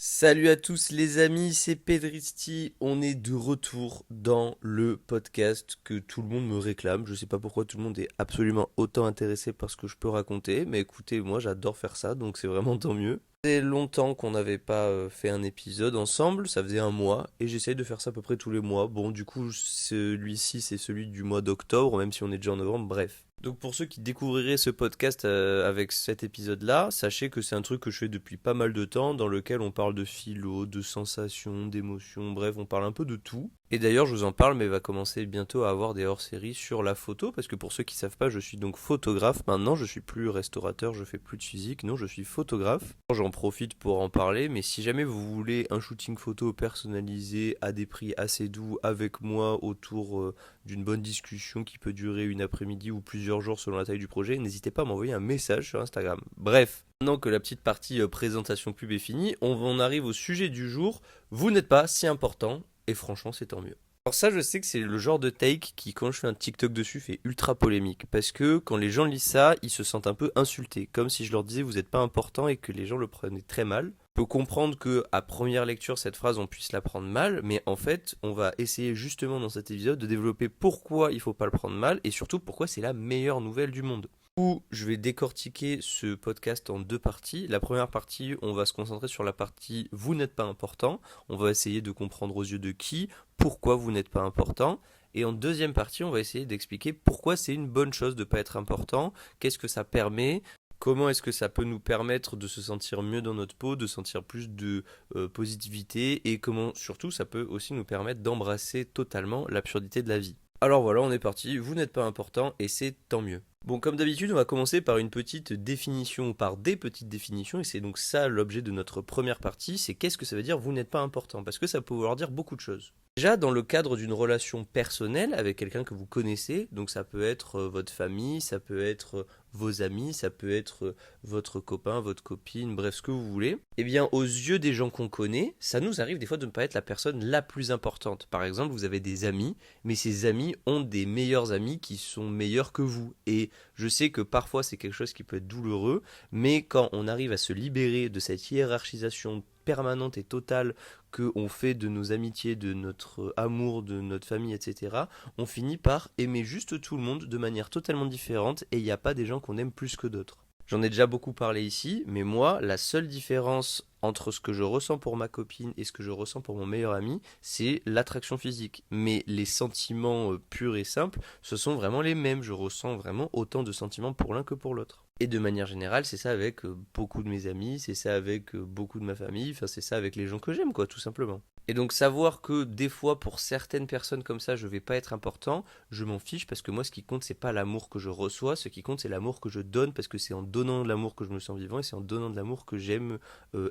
Salut à tous les amis, c'est Pedristi. On est de retour dans le podcast que tout le monde me réclame. Je sais pas pourquoi tout le monde est absolument autant intéressé par ce que je peux raconter, mais écoutez, moi j'adore faire ça, donc c'est vraiment tant mieux. Ça faisait longtemps qu'on n'avait pas fait un épisode ensemble, ça faisait un mois, et j'essaye de faire ça à peu près tous les mois. Bon, du coup, celui-ci c'est celui du mois d'octobre, même si on est déjà en novembre, bref. Donc pour ceux qui découvriraient ce podcast avec cet épisode-là, sachez que c'est un truc que je fais depuis pas mal de temps, dans lequel on parle de philo, de sensations, d'émotions, bref, on parle un peu de tout. Et d'ailleurs, je vous en parle, mais va commencer bientôt à avoir des hors-séries sur la photo, parce que pour ceux qui savent pas, je suis donc photographe maintenant, je suis plus restaurateur, je fais plus de physique, non, je suis photographe. J'en profite pour en parler, mais si jamais vous voulez un shooting photo personnalisé à des prix assez doux avec moi autour d'une bonne discussion qui peut durer une après-midi ou plusieurs jours selon la taille du projet, n'hésitez pas à m'envoyer un message sur Instagram. Bref, maintenant que la petite partie présentation pub est finie, on arrive au sujet du jour. Vous n'êtes pas si important, et franchement c'est tant mieux. Alors ça, je sais que c'est le genre de take qui, quand je fais un TikTok dessus, fait ultra polémique. Parce que quand les gens lisent ça, ils se sentent un peu insultés. Comme si je leur disais vous n'êtes pas important et que les gens le prenaient très mal. Je peux comprendre que à première lecture, cette phrase, on puisse la prendre mal. Mais en fait, on va essayer justement dans cet épisode de développer pourquoi il faut pas le prendre mal. Et surtout pourquoi c'est la meilleure nouvelle du monde. Où je vais décortiquer ce podcast en deux parties. La première partie, on va se concentrer sur la partie vous n'êtes pas important. On va essayer de comprendre aux yeux de qui, pourquoi vous n'êtes pas important. Et en deuxième partie, on va essayer d'expliquer pourquoi c'est une bonne chose de ne pas être important, qu'est-ce que ça permet, comment est-ce que ça peut nous permettre de se sentir mieux dans notre peau, de sentir plus de positivité, et comment surtout ça peut aussi nous permettre d'embrasser totalement l'absurdité de la vie. Alors voilà, on est parti, vous n'êtes pas important et c'est tant mieux. Bon, comme d'habitude, on va commencer par une petite définition, ou par des petites définitions, et c'est donc ça l'objet de notre première partie, c'est qu'est-ce que ça veut dire vous n'êtes pas important, parce que ça peut vouloir dire beaucoup de choses. Déjà, dans le cadre d'une relation personnelle avec quelqu'un que vous connaissez, donc ça peut être votre famille, ça peut être vos amis, ça peut être votre copain, votre copine, bref, ce que vous voulez, eh bien, aux yeux des gens qu'on connaît, ça nous arrive des fois de ne pas être la personne la plus importante. Par exemple, vous avez des amis, mais ces amis ont des meilleurs amis qui sont meilleurs que vous. Et je sais que parfois c'est quelque chose qui peut être douloureux, mais quand on arrive à se libérer de cette hiérarchisation permanente et totale qu'on fait de nos amitiés, de notre amour, de notre famille, etc., on finit par aimer juste tout le monde de manière totalement différente et il n'y a pas des gens qu'on aime plus que d'autres. J'en ai déjà beaucoup parlé ici, mais moi, la seule différence entre ce que je ressens pour ma copine et ce que je ressens pour mon meilleur ami, c'est l'attraction physique. Mais les sentiments purs et simples, ce sont vraiment les mêmes. Je ressens vraiment autant de sentiments pour l'un que pour l'autre. Et de manière générale, c'est ça avec beaucoup de mes amis, c'est ça avec beaucoup de ma famille, enfin c'est ça avec les gens que j'aime, quoi, tout simplement. Et donc savoir que des fois pour certaines personnes comme ça je vais pas être important, je m'en fiche parce que moi ce qui compte c'est pas l'amour que je reçois, ce qui compte c'est l'amour que je donne parce que c'est en donnant de l'amour que je me sens vivant et c'est en donnant de l'amour que j'aime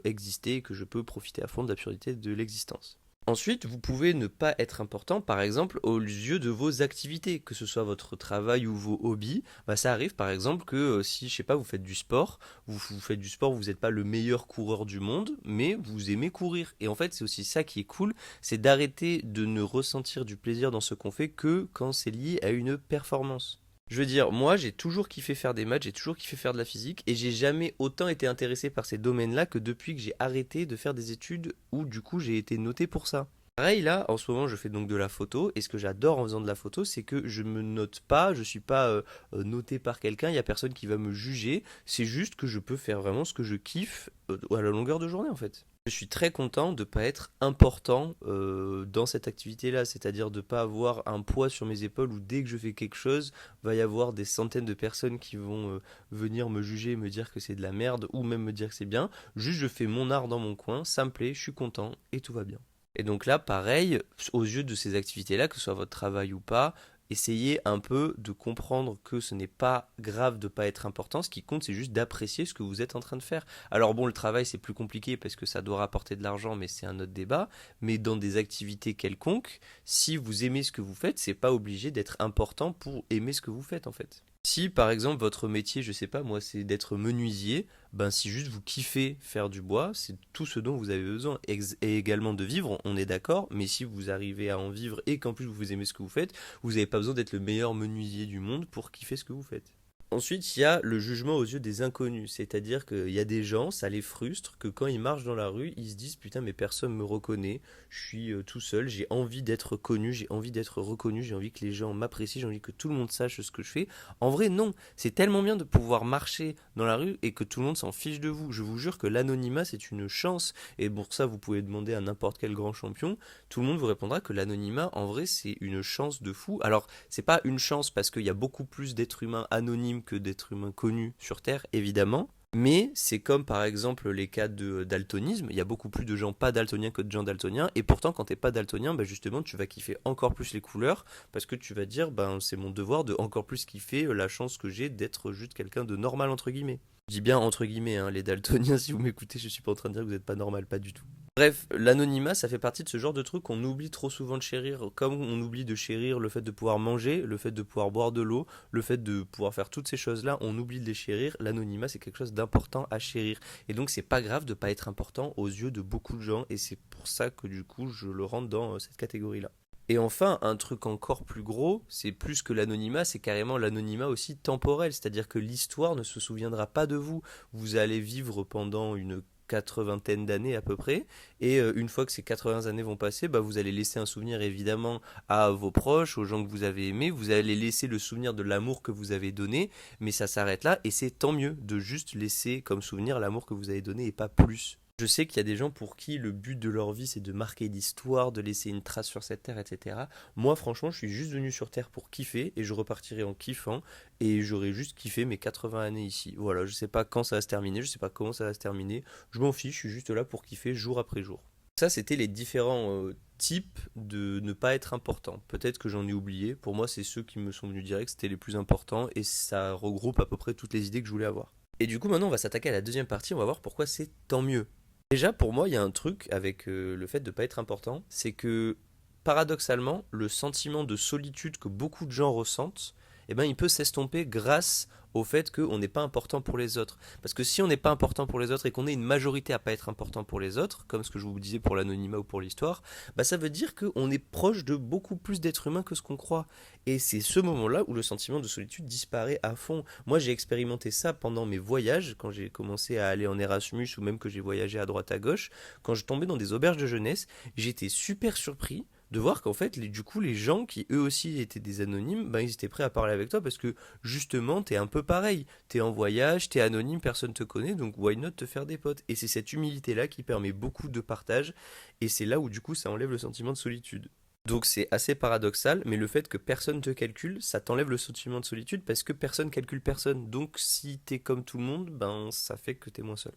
exister et que je peux profiter à fond de l'absurdité de l'existence. Ensuite, vous pouvez ne pas être important, par exemple, aux yeux de vos activités, que ce soit votre travail ou vos hobbies. Bah, ça arrive, par exemple, que si, je sais pas, vous faites du sport, vous faites du sport, vous n'êtes pas le meilleur coureur du monde, mais vous aimez courir. Et en fait, c'est aussi ça qui est cool, c'est d'arrêter de ne ressentir du plaisir dans ce qu'on fait que quand c'est lié à une performance. Je veux dire, moi j'ai toujours kiffé faire des maths, j'ai toujours kiffé faire de la physique et j'ai jamais autant été intéressé par ces domaines-là que depuis que j'ai arrêté de faire des études où du coup j'ai été noté pour ça. Pareil là, en ce moment je fais donc de la photo et ce que j'adore en faisant de la photo c'est que je me note pas, je suis pas noté par quelqu'un, il y a personne qui va me juger, c'est juste que je peux faire vraiment ce que je kiffe à la longueur de journée en fait. Je suis très content de ne pas être important dans cette activité-là, c'est-à-dire de ne pas avoir un poids sur mes épaules où dès que je fais quelque chose, va y avoir des centaines de personnes qui vont venir me juger, me dire que c'est de la merde ou même me dire que c'est bien. Juste je fais mon art dans mon coin, ça me plaît, je suis content et tout va bien. Et donc là, pareil, aux yeux de ces activités-là, que ce soit votre travail ou pas, essayez un peu de comprendre que ce n'est pas grave de ne pas être important. Ce qui compte, c'est juste d'apprécier ce que vous êtes en train de faire. Alors bon, le travail, c'est plus compliqué parce que ça doit rapporter de l'argent, mais c'est un autre débat. Mais dans des activités quelconques, si vous aimez ce que vous faites, c'est pas obligé d'être important pour aimer ce que vous faites en fait. Si par exemple votre métier, je sais pas moi, c'est d'être menuisier, ben si juste vous kiffez faire du bois, c'est tout ce dont vous avez besoin. Et également de vivre, on est d'accord, mais si vous arrivez à en vivre et qu'en plus vous aimez ce que vous faites, vous n'avez pas besoin d'être le meilleur menuisier du monde pour kiffer ce que vous faites. Ensuite, il y a le jugement aux yeux des inconnus, c'est-à-dire qu'il y a des gens, ça les frustre, que quand ils marchent dans la rue, ils se disent putain mais personne me reconnaît, je suis tout seul, j'ai envie d'être connu, j'ai envie d'être reconnu, j'ai envie que les gens m'apprécient, j'ai envie que tout le monde sache ce que je fais. En vrai non, c'est tellement bien de pouvoir marcher dans la rue et que tout le monde s'en fiche de vous. Je vous jure que l'anonymat c'est une chance et pour ça vous pouvez demander à n'importe quel grand champion, tout le monde vous répondra que l'anonymat en vrai c'est une chance de fou. Alors c'est pas une chance parce qu'il y a beaucoup plus d'êtres humains anonymes que d'êtres humains connus sur Terre, évidemment. Mais c'est comme par exemple les cas de daltonisme, il y a beaucoup plus de gens pas daltoniens que de gens daltoniens, et pourtant quand t'es pas daltonien, bah justement tu vas kiffer encore plus les couleurs, parce que tu vas dire ben c'est mon devoir de encore plus kiffer la chance que j'ai d'être juste quelqu'un de normal entre guillemets. Je dis bien entre guillemets, hein, les daltoniens, si vous m'écoutez, je suis pas en train de dire que vous n'êtes pas normal, pas du tout. Bref, l'anonymat, ça fait partie de ce genre de truc qu'on oublie trop souvent de chérir, comme on oublie de chérir le fait de pouvoir manger, le fait de pouvoir boire de l'eau, le fait de pouvoir faire toutes ces choses-là, on oublie de les chérir. L'anonymat, c'est quelque chose d'important à chérir. Et donc, c'est pas grave de pas être important aux yeux de beaucoup de gens, et c'est pour ça que du coup, je le rentre dans cette catégorie-là. Et enfin, un truc encore plus gros, c'est plus que l'anonymat, c'est carrément l'anonymat aussi temporel, c'est-à-dire que l'histoire ne se souviendra pas de vous. Vous allez vivre pendant une 80 d'années à peu près, et une fois que ces 80 années vont passer, bah, vous allez laisser un souvenir évidemment à vos proches, aux gens que vous avez aimés, vous allez laisser le souvenir de l'amour que vous avez donné, mais ça s'arrête là, et c'est tant mieux de juste laisser comme souvenir l'amour que vous avez donné et pas plus. Je sais qu'il y a des gens pour qui le but de leur vie c'est de marquer l'histoire, de laisser une trace sur cette terre, etc. Moi franchement je suis juste venu sur terre pour kiffer et je repartirai en kiffant et j'aurai juste kiffé mes 80 années ici. Voilà, je sais pas quand ça va se terminer, je sais pas comment ça va se terminer, je m'en fiche, je suis juste là pour kiffer jour après jour. Ça c'était les différents types de ne pas être important. Peut-être que j'en ai oublié, pour moi c'est ceux qui me sont venus direct, c'était les plus importants et ça regroupe à peu près toutes les idées que je voulais avoir. Et du coup maintenant on va s'attaquer à la deuxième partie, on va voir pourquoi c'est tant mieux. Déjà, pour moi, il y a un truc avec le fait de ne pas être important, c'est que paradoxalement, le sentiment de solitude que beaucoup de gens ressentent, eh ben, il peut s'estomper grâce au fait qu'on n'est pas important pour les autres. Parce que si on n'est pas important pour les autres et qu'on est une majorité à pas être important pour les autres, comme ce que je vous disais pour l'anonymat ou pour l'histoire, bah ça veut dire qu'on est proche de beaucoup plus d'êtres humains que ce qu'on croit. Et c'est ce moment-là où le sentiment de solitude disparaît à fond. Moi, j'ai expérimenté ça pendant mes voyages, quand j'ai commencé à aller en Erasmus ou même que j'ai voyagé à droite à gauche. Quand je tombais dans des auberges de jeunesse, j'étais super surpris de voir qu'en fait, du coup, les gens qui eux aussi étaient des anonymes, ben, ils étaient prêts à parler avec toi parce que justement, t'es un peu pareil. T'es en voyage, t'es anonyme, personne te connaît, donc why not te faire des potes. Et c'est cette humilité-là qui permet beaucoup de partage, et c'est là où du coup, ça enlève le sentiment de solitude. Donc c'est assez paradoxal, mais le fait que personne te calcule, ça t'enlève le sentiment de solitude parce que personne calcule personne. Donc si t'es comme tout le monde, ben ça fait que t'es moins seul.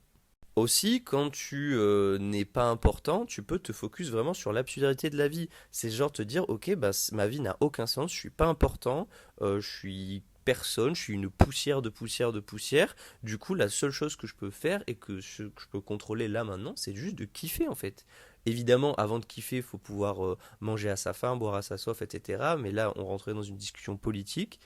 Aussi, quand tu n'es pas important, tu peux te focus vraiment sur l'absurdité de la vie. C'est genre te dire, ok, bah, ma vie n'a aucun sens, je suis pas important, je suis personne, je suis une poussière de poussière de poussière. Du coup, la seule chose que je peux faire et que je peux contrôler là maintenant, c'est juste de kiffer en fait. Évidemment, avant de kiffer, il faut pouvoir manger à sa faim, boire à sa soif, etc. Mais là, on rentrait dans une discussion politique.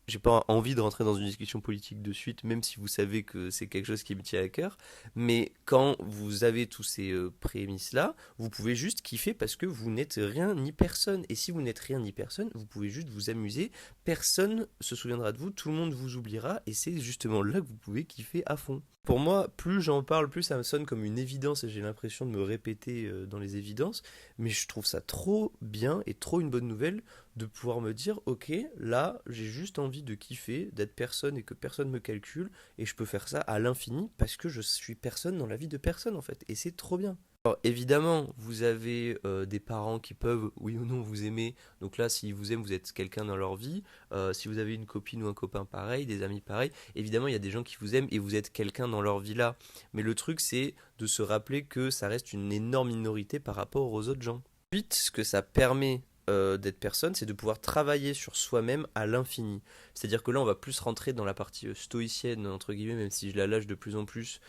J'ai pas envie de rentrer dans une discussion politique de suite, même si vous savez que c'est quelque chose qui me tient à cœur. Mais quand vous avez tous ces prémices-là, vous pouvez juste kiffer parce que vous n'êtes rien ni personne. Et si vous n'êtes rien ni personne, vous pouvez juste vous amuser. Personne se souviendra de vous, tout le monde vous oubliera. Et c'est justement là que vous pouvez kiffer à fond. Pour moi, plus j'en parle, plus ça me sonne comme une évidence et j'ai l'impression de me répéter dans les évidences. Mais je trouve ça trop bien et trop une bonne nouvelle de pouvoir me dire, ok, là, j'ai juste envie de kiffer, d'être personne et que personne me calcule, et je peux faire ça à l'infini parce que je suis personne dans la vie de personne en fait, et c'est trop bien. Alors, évidemment, vous avez des parents qui peuvent, oui ou non, vous aimer. Donc là, s'ils vous aiment, vous êtes quelqu'un dans leur vie. Si vous avez une copine ou un copain pareil, des amis pareils, évidemment, il y a des gens qui vous aiment et vous êtes quelqu'un dans leur vie là. Mais le truc, c'est de se rappeler que ça reste une énorme minorité par rapport aux autres gens. Ensuite, ce que ça permet d'être personne, c'est de pouvoir travailler sur soi-même à l'infini. C'est-à-dire que là, on va plus rentrer dans la partie stoïcienne, entre guillemets, même si je la lâche de plus en plus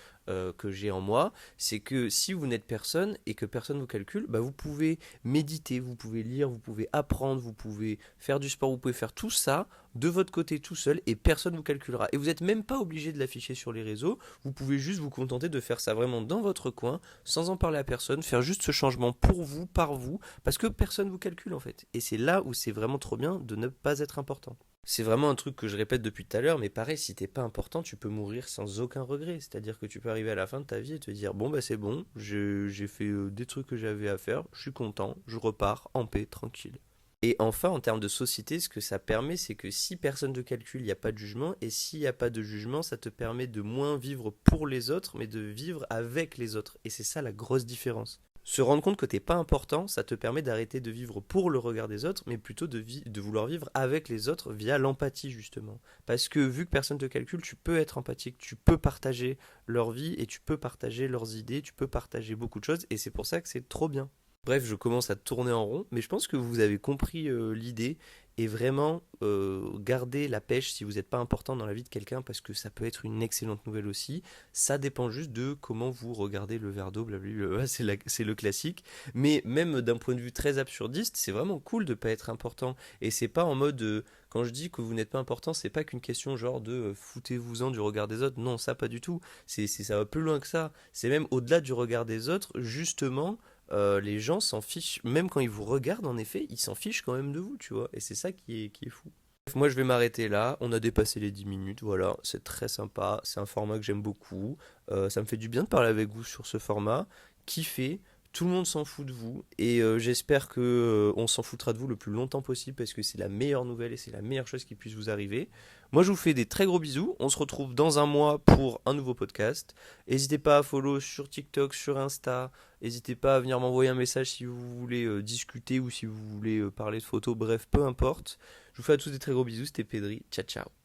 que j'ai en moi. C'est que si vous n'êtes personne et que personne vous calcule, bah, vous pouvez méditer, vous pouvez lire, vous pouvez apprendre, vous pouvez faire du sport, vous pouvez faire tout ça de votre côté tout seul et personne vous calculera. Et vous n'êtes même pas obligé de l'afficher sur les réseaux, vous pouvez juste vous contenter de faire ça vraiment dans votre coin, sans en parler à personne, faire juste ce changement pour vous, par vous, parce que personne vous calcule en fait. Et c'est là où c'est vraiment trop bien de ne pas être important. C'est vraiment un truc que je répète depuis tout à l'heure, mais pareil, si t'es pas important, tu peux mourir sans aucun regret. C'est-à-dire que tu peux arriver à la fin de ta vie et te dire, bon bah c'est bon, j'ai fait des trucs que j'avais à faire, je suis content, je repars en paix, tranquille. Et enfin, en termes de société, ce que ça permet, c'est que si personne ne calcule, il n'y a pas de jugement, et s'il n'y a pas de jugement, ça te permet de moins vivre pour les autres, mais de vivre avec les autres. Et c'est ça la grosse différence. Se rendre compte que t'es pas important, ça te permet d'arrêter de vivre pour le regard des autres, mais plutôt de vouloir vivre avec les autres via l'empathie justement. Parce que vu que personne te calcule, tu peux être empathique, tu peux partager leur vie et tu peux partager leurs idées, tu peux partager beaucoup de choses, et c'est pour ça que c'est trop bien. Bref, je commence à tourner en rond, mais je pense que vous avez compris l'idée et vraiment garder la pêche si vous n'êtes pas important dans la vie de quelqu'un parce que ça peut être une excellente nouvelle aussi. Ça dépend juste de comment vous regardez le verre d'eau, blablabla, c'est le classique. Mais même d'un point de vue très absurdiste, c'est vraiment cool de pas être important. Et c'est pas en mode, quand je dis que vous n'êtes pas important, c'est pas qu'une question genre de foutez-vous-en du regard des autres. Non, ça pas du tout. Ça va plus loin que ça. C'est même au-delà du regard des autres, justement les gens s'en fichent, même quand ils vous regardent, en effet, ils s'en fichent quand même de vous, tu vois, et c'est ça qui est fou. Bref, moi, je vais m'arrêter là, on a dépassé les 10 minutes, voilà, c'est très sympa, c'est un format que j'aime beaucoup, ça me fait du bien de parler avec vous sur ce format, kiffez, tout le monde s'en fout de vous, et j'espère que on s'en foutra de vous le plus longtemps possible, parce que c'est la meilleure nouvelle et c'est la meilleure chose qui puisse vous arriver. Moi, je vous fais des très gros bisous, on se retrouve dans un mois pour un nouveau podcast. N'hésitez pas à follow sur TikTok, sur Insta. N'hésitez pas à venir m'envoyer un message si vous voulez discuter ou si vous voulez parler de photos. Bref, peu importe. Je vous fais à tous des très gros bisous. C'était Pedri. Ciao, ciao.